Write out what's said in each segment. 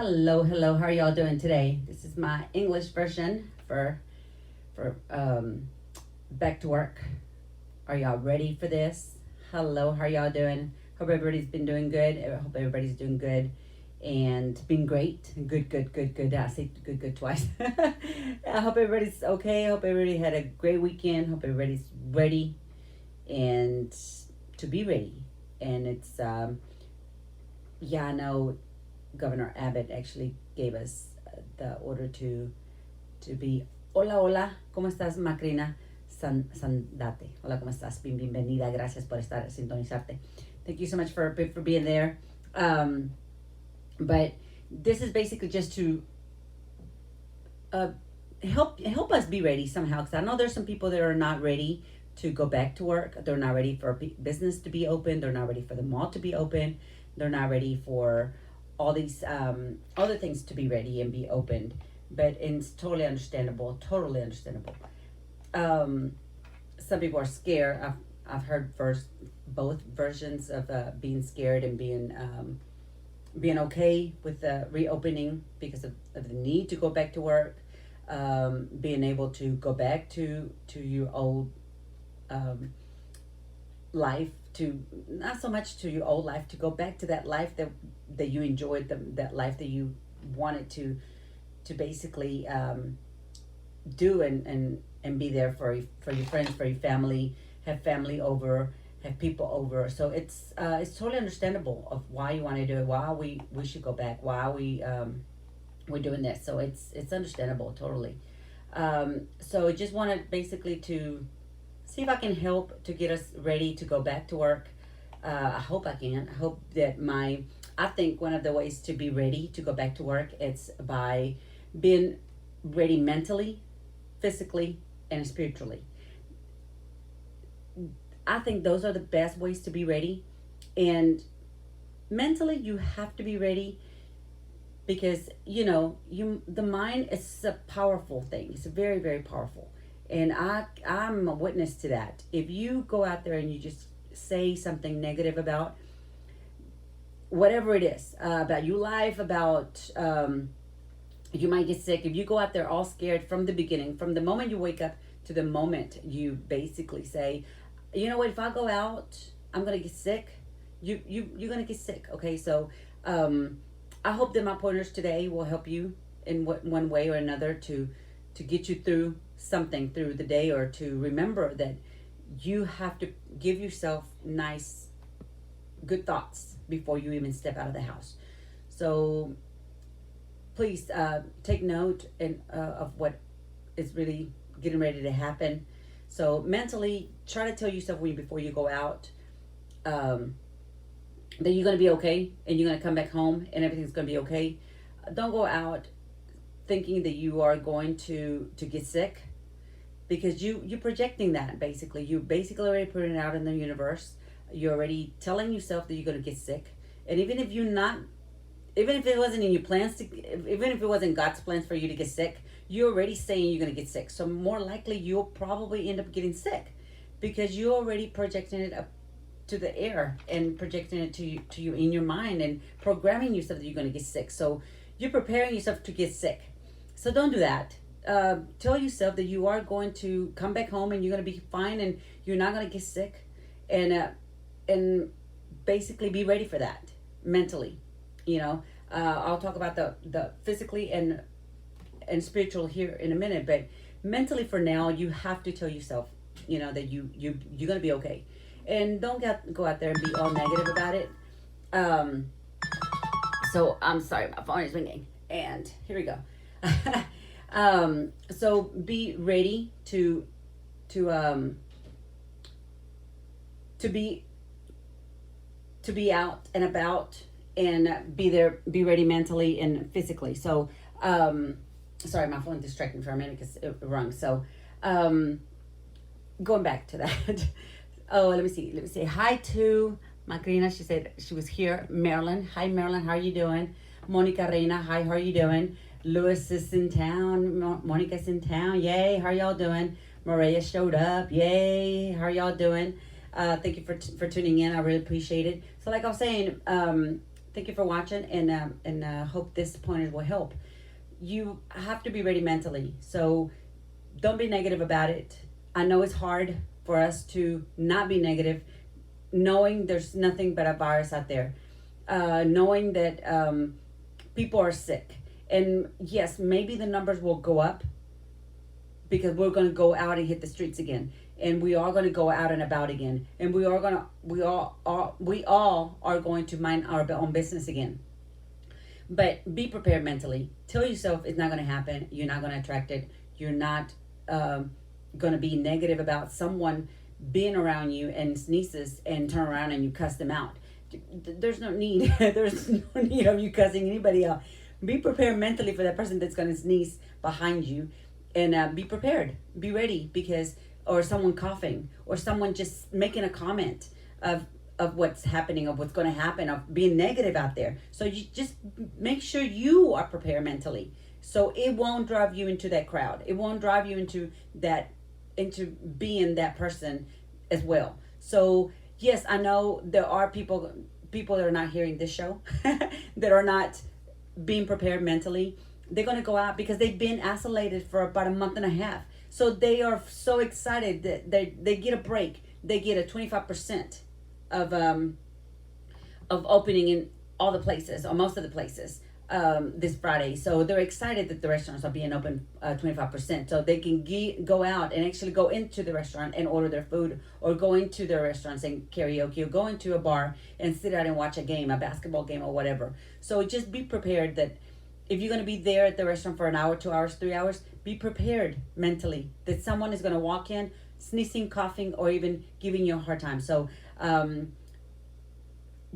Hello, hello. How are y'all doing today? This is my English version for back to work. Are y'all ready for this? Hello, how are y'all doing? Hope everybody's been doing good. I hope everybody's doing good and been great. Good, good, good, good. I say good, good twice. I hope everybody's okay. I hope everybody had a great weekend. Hope everybody's ready and to be ready. And it's yeah, I know Governor Abbott actually gave us the order to be hola hola, ¿cómo estás Macrina? Sandate. Hola, ¿cómo estás? Bienvenida. Gracias por estar sintonizarte. Thank you so much for being there. But this is basically just to uh, help us be ready somehow, because I know there's some people that are not ready to go back to work. They're not ready for business to be open. They're not ready for the mall to be open. They're not ready for all these other things to be ready and be opened. But it's totally understandable. Totally understandable. Some people are scared. I've heard both versions of being scared and being okay with the reopening because of the need to go back to work, being able to go back to your old life, to not so much to your old life, to go back to that life that you enjoyed, that life that you wanted to basically do and be there for your friends, for your family, have family over, have people over. So it's totally understandable of why you want to do it, why we should go back, why we're doing this. So it's understandable totally. So I just wanted basically to see if I can help to get us ready to go back to work. I hope I can. I hope that I think one of the ways to be ready to go back to work, it's by being ready mentally, physically, and spiritually. I think those are the best ways to be ready. And mentally, you have to be ready because the mind is a powerful thing. It's very, very powerful. And I'm a witness to that. If you go out there and you just say something negative about whatever it is, about your life, about you might get sick. If you go out there all scared from the beginning, from the moment you wake up to the moment you basically say, you know what, if I go out, I'm gonna get sick. You're gonna get sick. Okay, so I hope that my pointers today will help you in one way or another to get you through something through the day, or to remember that you have to give yourself nice, good thoughts before you even step out of the house. So please take note of what is really getting ready to happen. So mentally, try to tell yourself before you go out that you're going to be okay and you're going to come back home and everything's going to be okay. Don't go out thinking that you are going to get sick, because you're projecting that. Basically you basically already putting it out in the universe. You're already telling yourself that you're going to get sick. And even if it wasn't in your plans even if it wasn't God's plans for you to get sick, you're already saying you're going to get sick. So more likely you'll probably end up getting sick, because you're already projecting it up to the air and projecting it to you in your mind and programming yourself that you're going to get sick. So you're preparing yourself to get sick. So don't do that. Tell yourself that you are going to come back home and you're going to be fine and you're not going to get sick, and basically be ready for that mentally. I'll talk about the physically and spiritual here in a minute, but mentally for now, you have to tell yourself, that you're going to be okay, and don't go out there and be all negative about it. So I'm sorry, my phone is ringing, and here we go. So be ready to be out and about, and be ready mentally and physically. So sorry, my phone distracted me for a minute because it rung. So going back to that. Oh, let me see. Hi to Macrina. She said she was here. Marilyn. Hi, Marilyn. How are you doing? Monica Reina. Hi, how are you doing? Lewis is in town. Monica's in town. Yay. How are y'all doing? Maria showed up. Yay. How are y'all doing? Thank you for tuning in. I really appreciate it. So like I was saying, Thank you for watching, and hope this pointers will help. You have to be ready mentally. So don't be negative about it. I know it's hard for us to not be negative, knowing there's nothing but a virus out there, knowing that people are sick. And yes, maybe the numbers will go up because we're going to go out and hit the streets again, and we are going to go out and about again, and we all are going to mind our own business again. But be prepared mentally. Tell yourself it's not going to happen. You're not going to attract it. You're not going to be negative about someone being around you and sneezes and turn around and you cuss them out. There's no need. There's no need of you cussing anybody out. Be prepared mentally for that person that's going to sneeze behind you, and be prepared. Be ready, because, or someone coughing, or someone just making a comment of what's happening, of what's going to happen, of being negative out there. So you just make sure you are prepared mentally, so it won't drive you into that crowd. It won't drive you into being that person as well. So yes, I know there are people that are not hearing this show that are not being prepared mentally. They're going to go out because they've been isolated for about a month and a half. So they are so excited that they get a break. They get a 25% of opening in all the places, or most of the places, this Friday. So they're excited that the restaurants are being open 25%, so they can go out and actually go into the restaurant and order their food, or go into their restaurants and karaoke, or go into a bar and sit out and watch a game, a basketball game, or whatever. So just be prepared that if you're going to be there at the restaurant for an hour, 2 hours, 3 hours, be prepared mentally that someone is going to walk in sneezing, coughing, or even giving you a hard time. So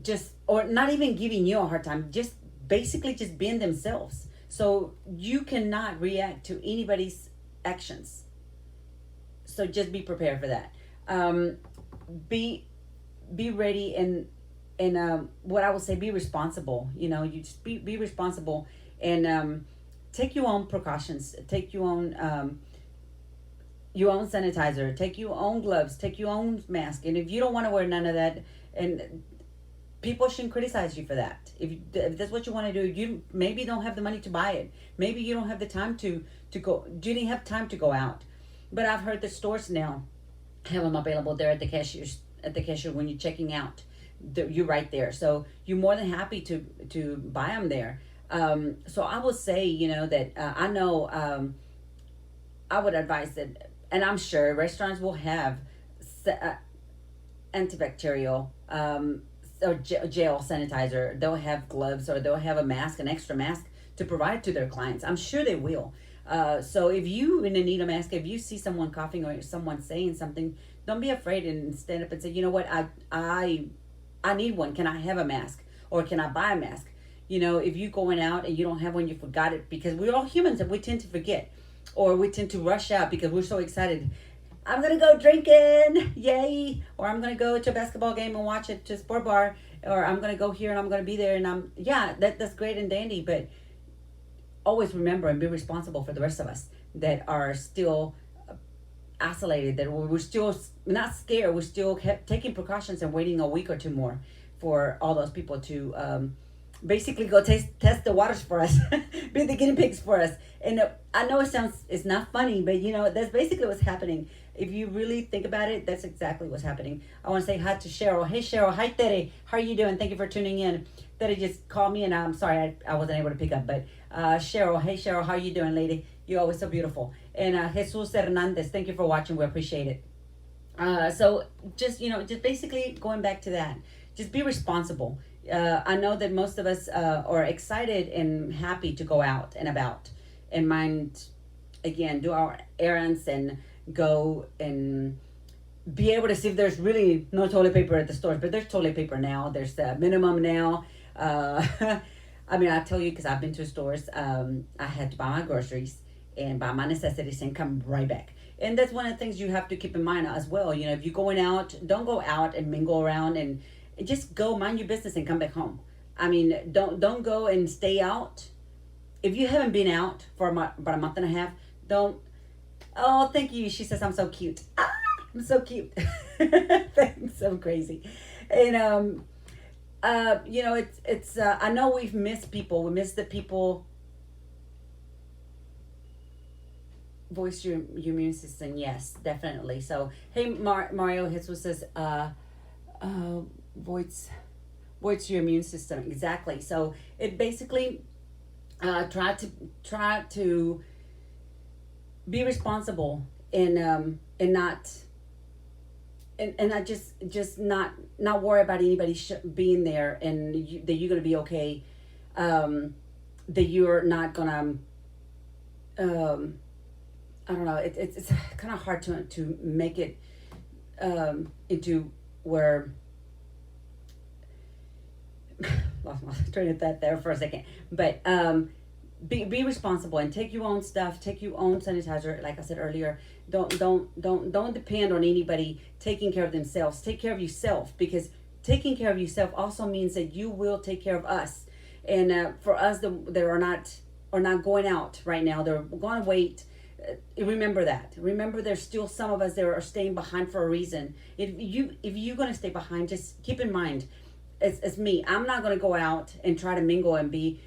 just, or not even giving you a hard time, just basically just being themselves. So you cannot react to anybody's actions. So just be prepared for that. Be ready, and what I would say, be responsible. You know, you just be responsible, and take your own precautions. Take your own sanitizer. Take your own gloves. Take your own mask. And if you don't want to wear none of that, and people shouldn't criticize you for that. If that's what you want to do, you maybe don't have the money to buy it. Maybe you don't have the time to go. You didn't have time to go out. But I've heard the stores now have them available there at the cashiers. At the cashier when you're checking out, you're right there. So you're more than happy to buy them there. So I will say, you know, that I know I would advise that, and I'm sure restaurants will have antibacterial. Or gel sanitizer. They'll have gloves, or they'll have a mask, an extra mask to provide to their clients. I'm sure they will. So if you need a mask, if you see someone coughing or someone saying something, don't be afraid and stand up and say, you know what, I need one. Can I have a mask, or can I buy a mask? You know, if you're going out and you don't have one, you forgot it, because we're all humans and we tend to forget, or we tend to rush out because we're so excited. I'm going to go drinking, yay. Or I'm going to go to a basketball game and watch it to a sport bar. Or I'm going to go here and I'm going to be there. And that's great and dandy. But always remember and be responsible for the rest of us that are still isolated, that we're still not scared. We're still taking precautions and waiting a week or two more for all those people to basically go test the waters for us, be the guinea pigs for us. And I know it's not funny, but you know, that's basically what's happening. If you really think about it, that's exactly what's happening. I want to say hi to Cheryl. Hey Cheryl, hi Tere. How are you doing? Thank you for tuning in. Tere just called me, and I'm sorry I wasn't able to pick up, but Cheryl, hey Cheryl, how are you doing, lady? You're always so beautiful. And Jesus Hernandez, thank you for watching. We appreciate it. So just basically going back to that, just be responsible. I know that most of us are excited and happy to go out and about and do our errands and go and be able to see if there's really no toilet paper at the stores. But there's toilet paper now. There's the minimum now. I mean, I tell you, because I've been to stores, I had to buy my groceries and buy my necessities and come right back. And that's one of the things you have to keep in mind as well. You know, if you're going out, don't go out and mingle around, and just go mind your business and come back home. I mean, don't go and stay out. If you haven't been out for about a month and a half, don't. Oh, thank you. She says I'm so cute. I'm so cute. Thanks. I'm crazy. And it's I know we've missed people. We miss the people. Voice your immune system. Yes, definitely. So hey, Mario Jesus says, voice your immune system. Exactly. So it basically try to be responsible and not and I just not worry about anybody being there, and that you're gonna be okay. That you're not gonna um, I don't know. It's kind of hard to make it into where lost my train of thought there for a second. But be responsible and take your own stuff. Take your own sanitizer. Like I said earlier, don't depend on anybody taking care of themselves. Take care of yourself, because taking care of yourself also means that you will take care of us. And for us that are not going out right now, they're going to wait. Remember that. Remember, there's still some of us that are staying behind for a reason. If you're going to stay behind, just keep in mind, as me, I'm not going to go out and try to mingle and be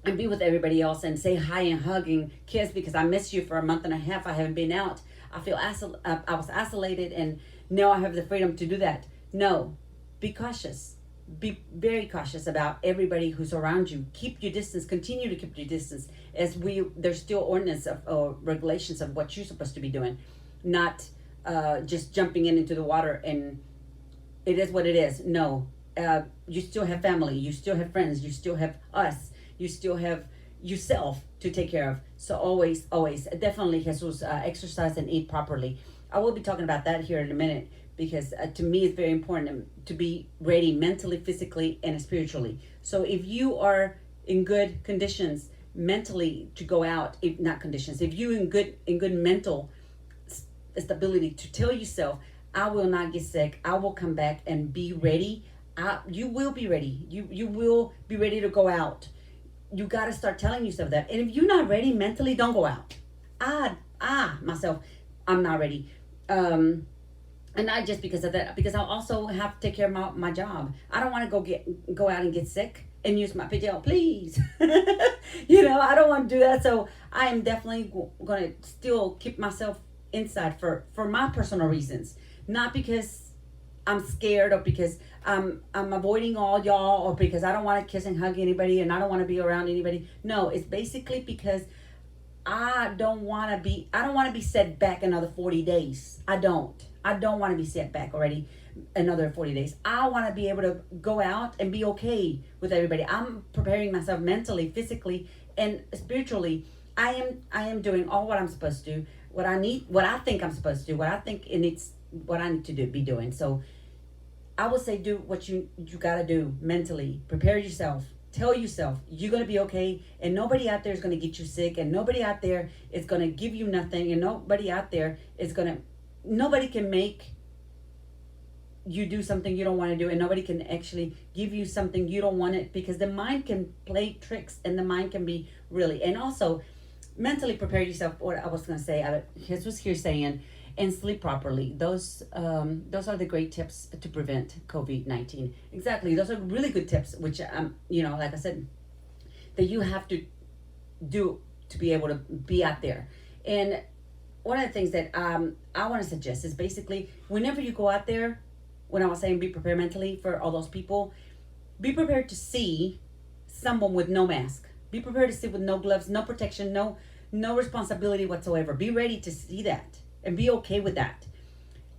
with everybody else and say hi and hug and kiss because I missed you for a month and a half. I haven't been out. I feel I was isolated, and now I have the freedom to do that. No, be cautious. Be very cautious about everybody who's around you. Keep your distance. Continue to keep your distance. There's still ordinance or regulations of what you're supposed to be doing, not just jumping into the water and it is what it is. No, you still have family. You still have friends. You still have us. You still have yourself to take care of. So always, definitely, Jesus, exercise and eat properly. I will be talking about that here in a minute, because to me it's very important to be ready mentally, physically, and spiritually. So if you are in good conditions mentally to go out, if not conditions, if you in good mental stability to tell yourself, I will not get sick, I will come back and be ready. You will be ready. You will be ready to go out. You got to start telling yourself that. And if you're not ready mentally, don't go out. Myself, I'm not ready. And not just because of that, because I also have to take care of my job. I don't want to go out and get sick and use my PTO, please. I don't want to do that. So I am definitely going to still keep myself inside for my personal reasons, not because I'm scared or because I'm avoiding all y'all or because I don't want to kiss and hug anybody and I don't want to be around anybody. No, it's basically because I don't want to be set back another 40 days. I don't want to be set back already another 40 days. I want to be able to go out and be okay with everybody. I'm preparing myself mentally, physically, and spiritually. I am doing all what I'm supposed to do, what I think I'm supposed to do, what I need to be doing. So I would say do what you got to do mentally. Prepare yourself. Tell yourself you're going to be okay, and nobody out there is going to get you sick, and nobody out there is going to give you nothing, and nobody out there nobody can make you do something you don't want to do, and nobody can actually give you something you don't want it, because the mind can play tricks, and the mind can be really, and also mentally prepare yourself. What I was going to say, his was here saying, and sleep properly. Those are the great tips to prevent COVID-19. Exactly, those are really good tips, which like I said, that you have to do to be able to be out there. And one of the things that I want to suggest is basically whenever you go out there, when I was saying be prepared mentally for all those people, be prepared to see someone with no mask. Be prepared to see with no gloves, no protection, no responsibility whatsoever. Be ready to see that and be okay with that.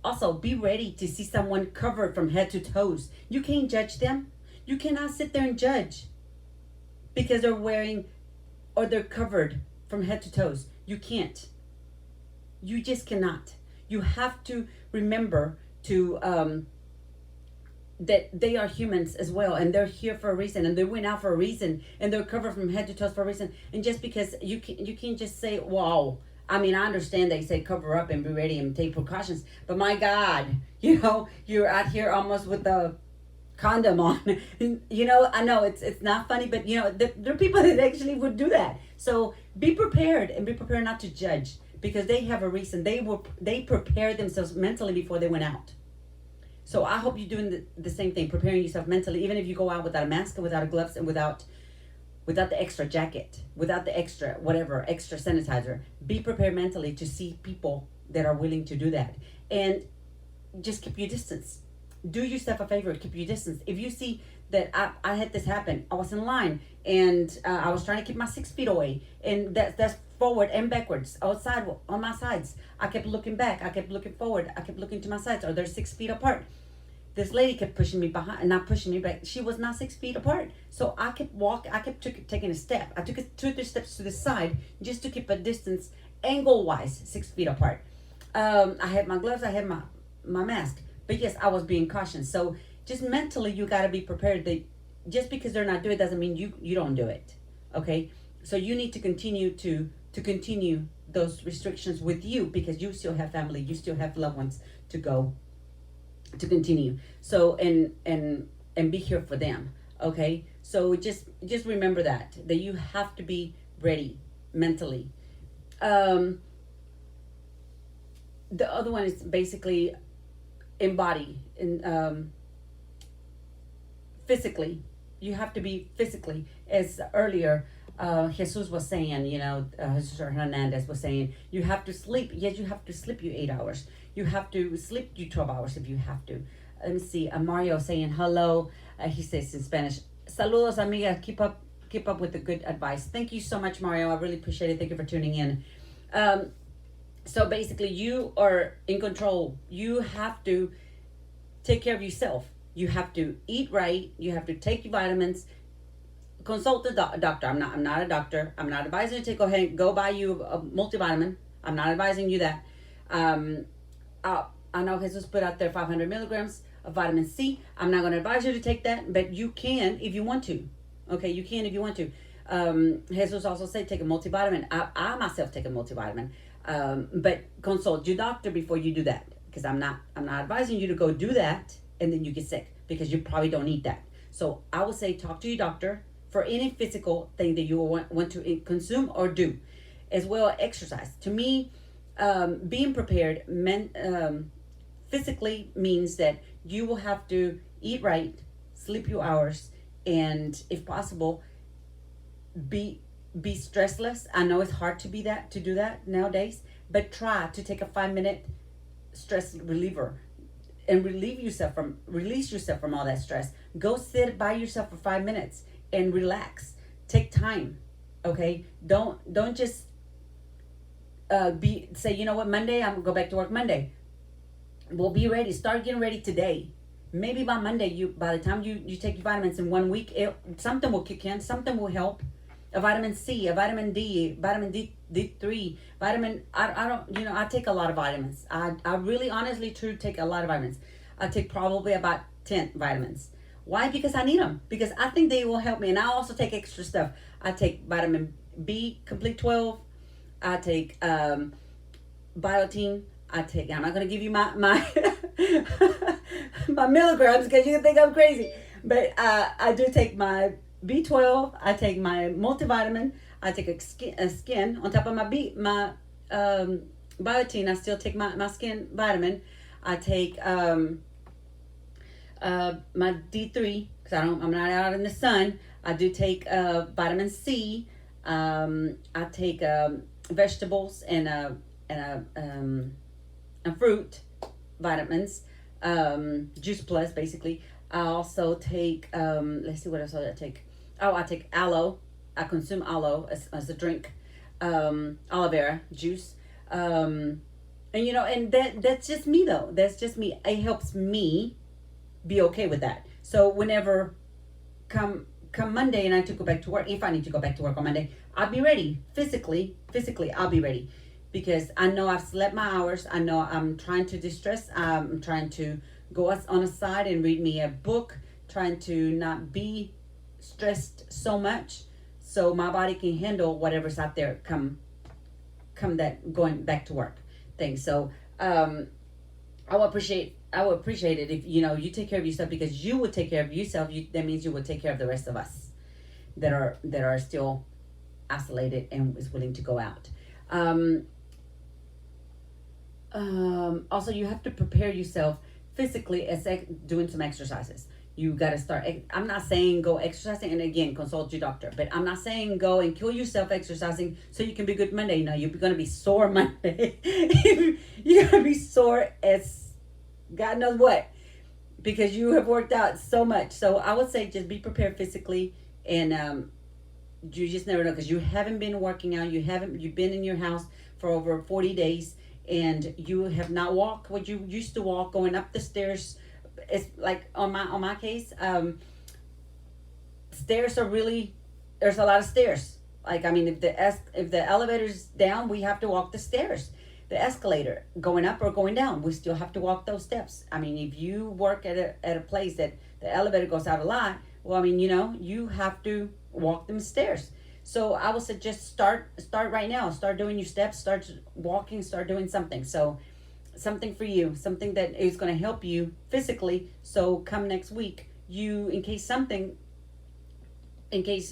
Also, be ready to see someone covered from head to toes. You can't judge them. You cannot sit there and judge because they're wearing or they're covered from head to toes. You can't. You just cannot. You have to remember to that they are humans as well, and they're here for a reason, and they went out for a reason, and they're covered from head to toes for a reason. And just because you can't just say, "Wow." I mean, I understand they say cover up and be ready and take precautions, but my God, you're out here almost with the condom on. I know it's not funny, but there are people that actually would do that. So be prepared, and be prepared not to judge, because they have a reason. They prepared themselves mentally before they went out. So I hope you're doing the same thing, preparing yourself mentally, even if you go out without a mask and without a gloves and without the extra jacket, without the extra whatever, extra sanitizer. Be prepared mentally to see people that are willing to do that. And just keep your distance. Do yourself a favor, keep your distance. If you see that I had this happen, I was in line and I was trying to keep my 6 feet away, and that's forward and backwards, outside on my sides. I kept looking back, I kept looking forward, I kept looking to my sides. Are they 6 feet apart? This lady kept pushing me behind and not pushing me back. She was not 6 feet apart. So I kept walking, I kept taking a step. I took 2 or 3 steps to the side just to keep a distance, angle wise, 6 feet apart. I had my gloves, I had my mask. But yes, I was being cautious. So just mentally, you got to be prepared that just because they're not doing it doesn't mean you don't do it. Okay? So you need to continue to continue those restrictions with you, because you still have family, you still have loved ones to go to continue. So and be here for them. Okay? So just remember that you have to be ready mentally. The other one is basically embody in physically. You have to be physically, as earlier Jesus was saying, Jesus Hernandez was saying, you have to sleep. Yes, you have to sleep you 8 hours. You have to sleep you 12 hours if you have to. Let me see. Mario saying hello. He says in Spanish, saludos amiga. Keep up with the good advice. Thank you so much, Mario. I really appreciate it. Thank you for tuning in. So basically, you are in control. You have to take care of yourself. You have to eat right. You have to take your vitamins. Consult the doctor. I'm not a doctor. I'm not advising you to go ahead and go buy you a multivitamin. I'm not advising you that. I know Jesus put out there 500 milligrams of vitamin C. I'm not going to advise you to take that, but you can if you want to. Okay, you can if you want to. Jesus also said take a multivitamin. I myself take a multivitamin. But consult your doctor before you do that, because I'm not advising you to go do that and then you get sick, because you probably don't need that. So I would say talk to your doctor for any physical thing that you want to consume or do, as well as exercise. To me, being prepared physically means that you will have to eat right, sleep your hours, and if possible, be stressless. I know it's hard to do that nowadays, but try to take a 5-minute stress reliever and release yourself from all that stress. Go sit by yourself for 5 minutes and relax. Take time. Okay? Don't just say, you know what, Monday I'm gonna go back to work Monday. Well, be ready. Start getting ready today. Maybe by Monday, by the time you take your vitamins in 1 week, something will kick in, something will help. A vitamin C, a vitamin D, vitamin D3, I take a lot of vitamins. I really honestly true take a lot of vitamins. I take probably about 10 vitamins. Why? Because I need them. Because I think they will help me. And I also take extra stuff. I take vitamin B, complete 12. I take biotin. I'm not going to give you my my milligrams, because you can think I'm crazy. But I do take my B12. I take my multivitamin. I take a skin on top of my biotin. I still take my skin vitamin. I take my D3, because I'm not out in the sun. I do take vitamin C. I take vegetables and fruit vitamins, juice plus basically. I also take let's see what else I take. I take aloe. I consume aloe as a drink, aloe vera juice, and that's just me though. That's just me. It helps me be okay with that. So whenever come Monday and I have to go back to work, if I need to go back to work on Monday, I'll be ready physically. I'll be ready, because I know I've slept my hours. I know I'm trying to distress. I'm trying to go on a side and read me a book, trying to not be stressed so much, so my body can handle whatever's out there come that going back to work thing. So I would appreciate it if you take care of yourself, because you would take care of yourself. That means you will take care of the rest of us that are still isolated and is willing to go out. Also, you have to prepare yourself physically as doing some exercises. You got to start. I'm not saying go exercising, and again, consult your doctor. But I'm not saying go and kill yourself exercising so you can be good Monday. No, you're gonna be sore Monday. You're gonna be sore as God knows what, because you have worked out so much. So I would say just be prepared physically, and you just never know, because you haven't been working out. You've been in your house for over 40 days, and you have not walked what you used to walk, going up the stairs. It's like on my case, stairs are really, there's a lot of stairs. Like, I mean, if the elevator's down, we have to walk the stairs. The escalator going up or going down, we still have to walk those steps. I mean, if you work at a place that the elevator goes out a lot, well, I mean, you have to walk them stairs. So I would suggest start right now. Start doing your steps. Start walking. Start doing something. So something for you, something that is going to help you physically. So come next week, in case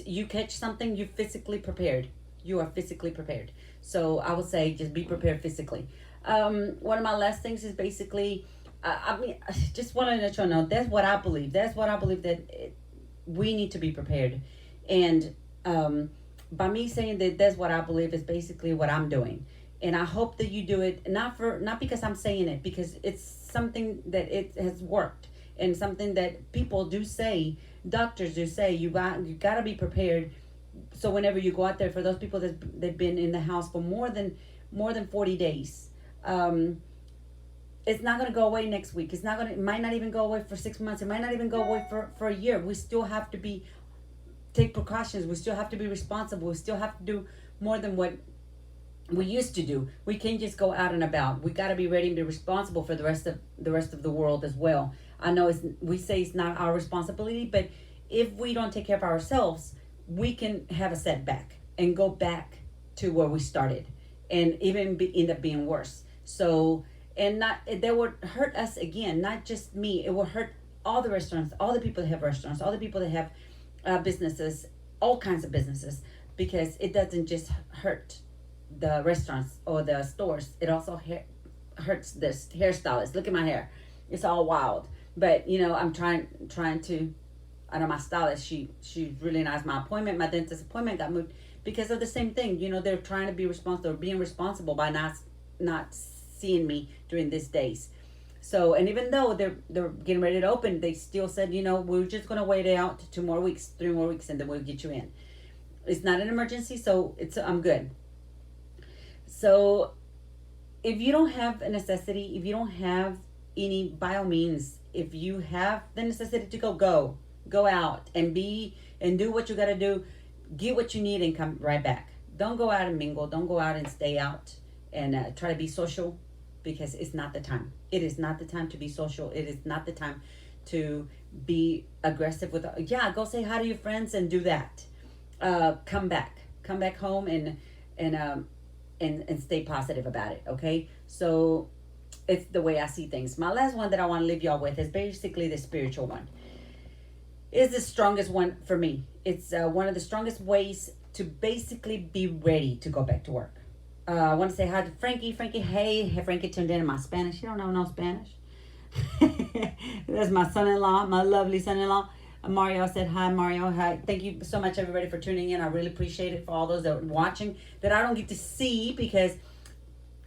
you catch something, you're physically prepared. You are physically prepared. So I would say just be prepared physically. One of my last things is basically, I mean, I just want to let you know, that's what I believe. That's what I believe, that we need to be prepared. And by me saying that that's what I believe is basically what I'm doing. And I hope that you do it, not because I'm saying it, because it's something that it has worked, and something that people do say, doctors do say, you got to be prepared. So whenever you go out there, for those people that've been in the house for more than 40 days, it's not going to go away next week. It might not even go away for 6 months. It might not even go away for a year. We still have to take precautions. We still have to be responsible. We still have to do more than what we used to do. We can't just go out and about. We got to be ready and be responsible for the rest of the world as well. I know we say it's not our responsibility, but if we don't take care of ourselves, we can have a setback and go back to where we started, and even end up being worse. So, and that would hurt us again, not just me. It will hurt all the restaurants, all the people that have restaurants, all the people that have businesses, all kinds of businesses, because it doesn't just hurt the restaurants or the stores. It also hurts this hairstylist. Look at my hair. It's all wild. But, I'm trying to, I know my stylist, she's really nice. My dentist appointment got moved because of the same thing. They're trying to be responsible, being responsible by not seeing me during these days. So, and even though they're getting ready to open, they still said, we're just going to wait out 3 more weeks, and then we'll get you in. It's not an emergency, so I'm good. So if you don't have a necessity, if you don't have any, by all means, if you have the necessity to go out and do what you got to do, get what you need and come right back. Don't go out and mingle. Don't go out and stay out and try to be social, because it's not the time. It is not the time to be social. It is not the time to be aggressive go say hi to your friends and do that. Come back home and stay positive about it. Okay. So it's the way I see things. My last one that I want to leave y'all with is basically the spiritual one. It's the strongest one for me. It's one of the strongest ways to basically be ready to go back to work. I want to say hi to Frankie. Hey, Frankie tuned in my Spanish. You don't know no Spanish. That's my son-in-law, my lovely son-in-law. Mario said hi. Mario, hi. Thank you so much, everybody, for tuning in. I really appreciate it. For all those that are watching that I don't get to see because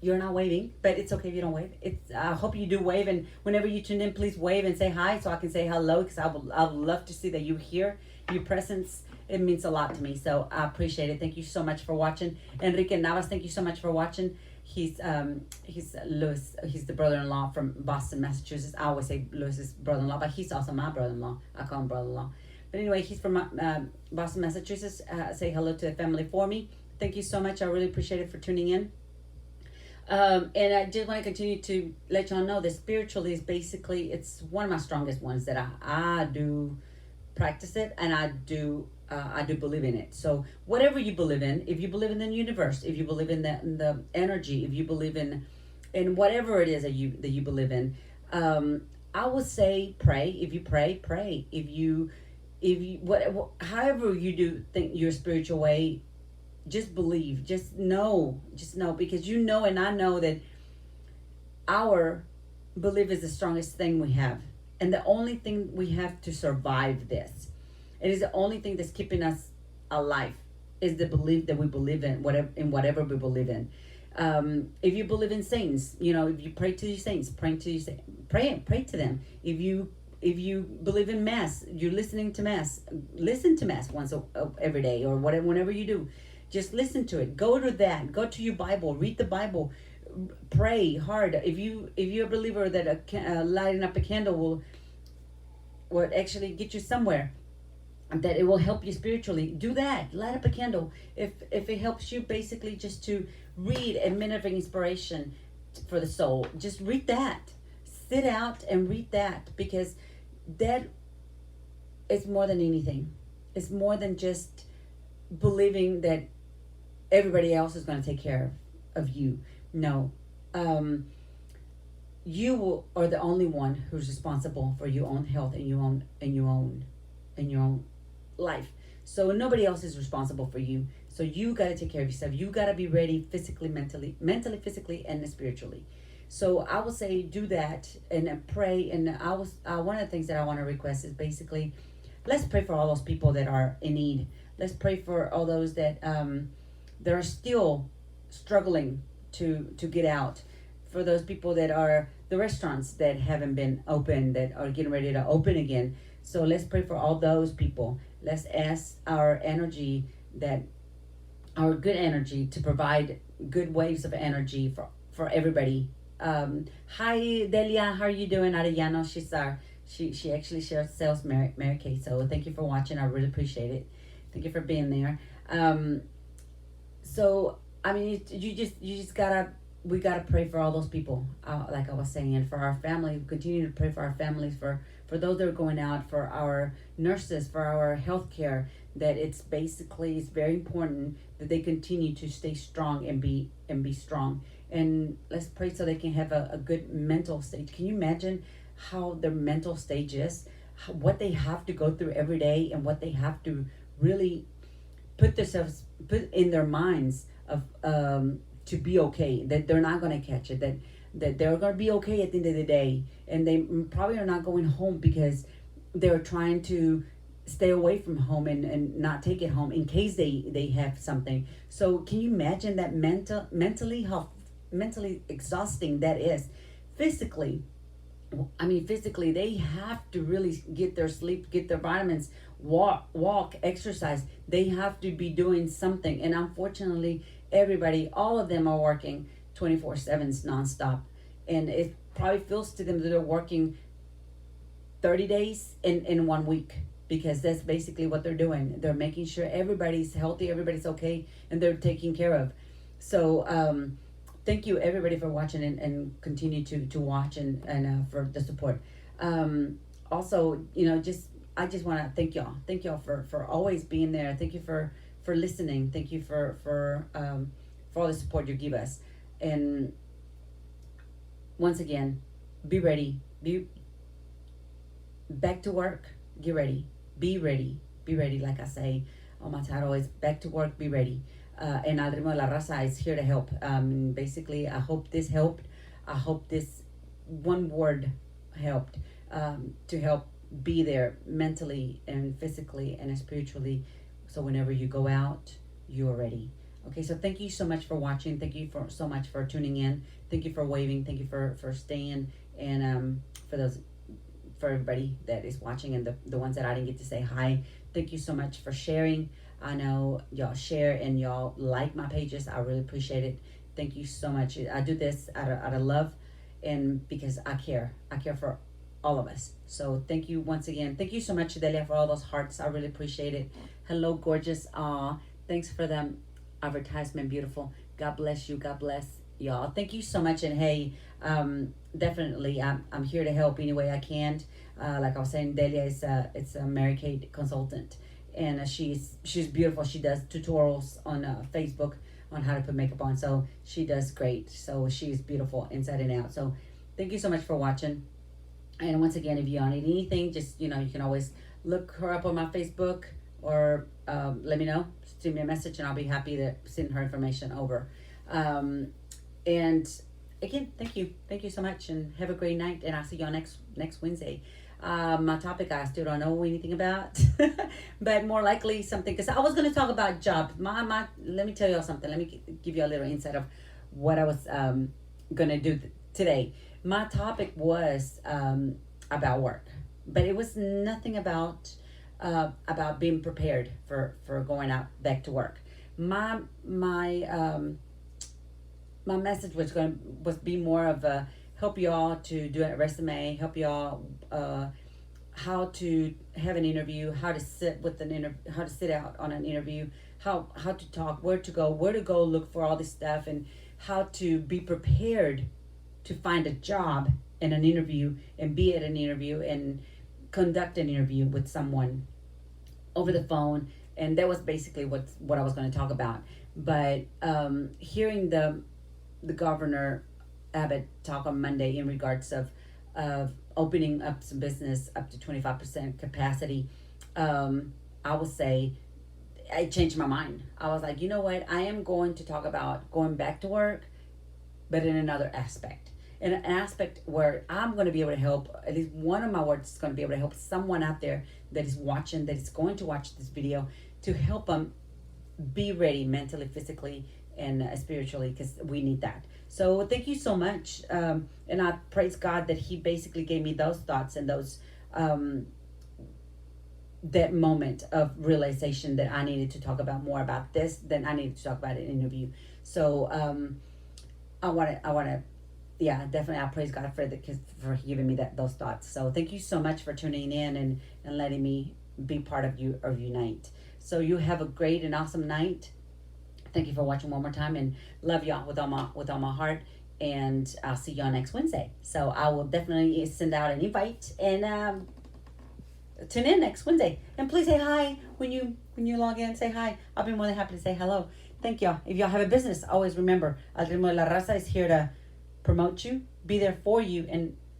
you're not waving, but it's okay if you don't wave. I hope you do wave, and whenever you tune in, please wave and say hi so I can say hello, because I would love to see that you're here. Your presence, it means a lot to me, so I appreciate it. Thank you so much for watching. Enrique Navas, thank you so much for watching. He's Louis. He's the brother-in-law from Boston, Massachusetts. I always say Louis's brother-in-law, but he's also my brother-in-law. I call him brother-in-law. But anyway, he's from Boston, Massachusetts. Say hello to the family for me. Thank you so much. I really appreciate it for tuning in. And I just want to continue to let y'all know that spiritually is basically, it's one of my strongest ones, that I do practice it, and I do believe in it. So whatever you believe in, if you believe in the universe, if you believe in the energy, if you believe in whatever it is that you believe in, I would say pray. If you pray. If you however you do think your spiritual way, just believe, just know, because and I know that our belief is the strongest thing we have, and the only thing we have to survive this. It is the only thing that's keeping us alive. Is the belief that we believe in whatever we believe in. If you believe in saints, if you pray to your saints, pray to them. If you believe in mass, you're listening to mass. Listen to mass once every day, or whatever. Whenever you do, just listen to it. Go to that. Go to your Bible. Read the Bible. Pray hard. If you're a believer that lighting up a candle will actually get you somewhere, that it will help you spiritually, do that. Light up a candle. If it helps you basically just to read a minute of inspiration for the soul, just read that. Sit out and read that, because that is more than anything. It's more than just believing that everybody else is going to take care of you. No. You are the only one who's responsible for your own health and your own life. So nobody else is responsible for you. So you got to take care of yourself. You got to be ready physically, mentally, physically, and spiritually. So I will say do that and pray. And one of the things that I want to request is basically, let's pray for all those people that are in need. Let's pray for all those that are still struggling to get out. For those people that are the restaurants that haven't been open, that are getting ready to open again. So let's pray for all those people. Let's ask our good energy to provide good waves of energy for everybody. Hi Delia, how are you doing? Arellano, she actually sells Mary Kay. So thank you for watching. I really appreciate it. Thank you for being there. So I mean, we gotta pray for all those people. Like I was saying, for our family, we continue to pray for our families, for those that are going out, for our nurses, for our healthcare. That it's very important that they continue to stay strong and be strong. And let's pray so they can have a good mental state. Can you imagine how their mental stage is? What they have to go through every day, and what they have to really put in their minds of to be okay, that they're not going to catch it, that they're going to be okay at the end of the day, and they probably are not going home because they're trying to stay away from home and not take it home in case they have something. So can you imagine that mentally how mentally exhausting that is? Physically they have to really get their sleep, get their vitamins, walk, exercise. They have to be doing something. And unfortunately, all of them are working 24/7 nonstop. And it probably feels to them that they're working 30 days in 1 week, because that's basically what they're doing. They're making sure everybody's healthy, everybody's okay, and they're taken care of. So thank you everybody for watching, and continue to watch and for the support. Also, I just want to thank y'all for always being there. Thank you for listening. Thank you for all the support you give us. And once again, be ready. Be back to work. Get ready. Be ready. Be ready. Like I say on my title, is back to work. Be ready. And Al Ritmo de la Raza is here to help. Basically, I hope this helped. I hope this one word helped to help be there mentally and physically and spiritually. So whenever you go out, you're ready. Okay, so thank you so much for watching. Thank you so much for tuning in. Thank you for waving. Thank you for staying. And for everybody that is watching, and the ones that I didn't get to say hi, thank you so much for sharing. I know y'all share and y'all like my pages. I really appreciate it. Thank you so much. I do this out of love, and because I care. I care for all of us. So thank you once again. Thank you so much, Delia, for all those hearts. I really appreciate it. Hello, gorgeous. Thanks for the advertisement. Beautiful. God bless you. God bless y'all. Thank you so much. And hey, definitely I'm here to help any way I can. Like I was saying, Delia is a Mary Kay consultant, and she's beautiful. She does tutorials on Facebook on how to put makeup on. So she does great. So she's beautiful inside and out. So thank you so much for watching. And once again, if you need anything, just, you can always look her up on my Facebook, or let me know, send me a message, and I'll be happy to send her information over. And again, thank you so much, and have a great night. And I'll see y'all next Wednesday. My topic I still don't know anything about, but more likely something, because I was going to talk about jobs. My let me tell y'all something. Let me give you a little insight of what I was going to do today. My topic was about work, but it was nothing about being prepared for going out back to work. My message was be more of a help y'all to do a resume, help y'all how to have an interview, how to sit with an interview, how to sit out on an interview, how to talk, where to go look for all this stuff, and how to be prepared to find a job in an interview and be at an interview and conduct an interview with someone over the phone. And that was basically what I was going to talk about. But hearing the governor Abbott talk on Monday in regards of opening up some business up to 25% capacity, I would say I changed my mind. I was like, you know what? I am going to talk about going back to work, but in another aspect. In an aspect where I'm going to be able to help, at least one of my words is going to be able to help someone out there that is watching, that is going to watch this video, to help them be ready mentally, physically, and spiritually, because we need that. So thank you so much. And I praise God that He basically gave me those thoughts and those that moment of realization that I needed to talk about more about this than I needed to talk about it in an interview. So I want to, yeah, definitely. I praise God for giving me those thoughts. So thank you so much for tuning in and letting me be part of your night. So you have a great and awesome night. Thank you for watching one more time, and love y'all with all my heart. And I'll see y'all next Wednesday. So I will definitely send out an invite and tune in next Wednesday. And please say hi when you log in. Say hi. I'll be more than happy to say hello. Thank y'all. If y'all have a business, always remember, Al Ritmo de la Raza is here to promote you, be there for you,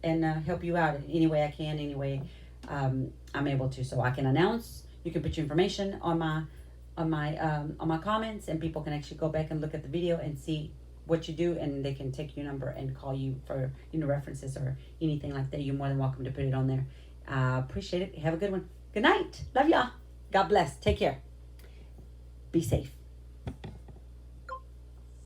and help you out in any way I can, any way I'm able to. So I can announce. You can put your information on my comments, and people can actually go back and look at the video and see what you do, and they can take your number and call you for references or anything like that. You're more than welcome to put it on there. Appreciate it. Have a good one. Good night. Love y'all. God bless. Take care. Be safe.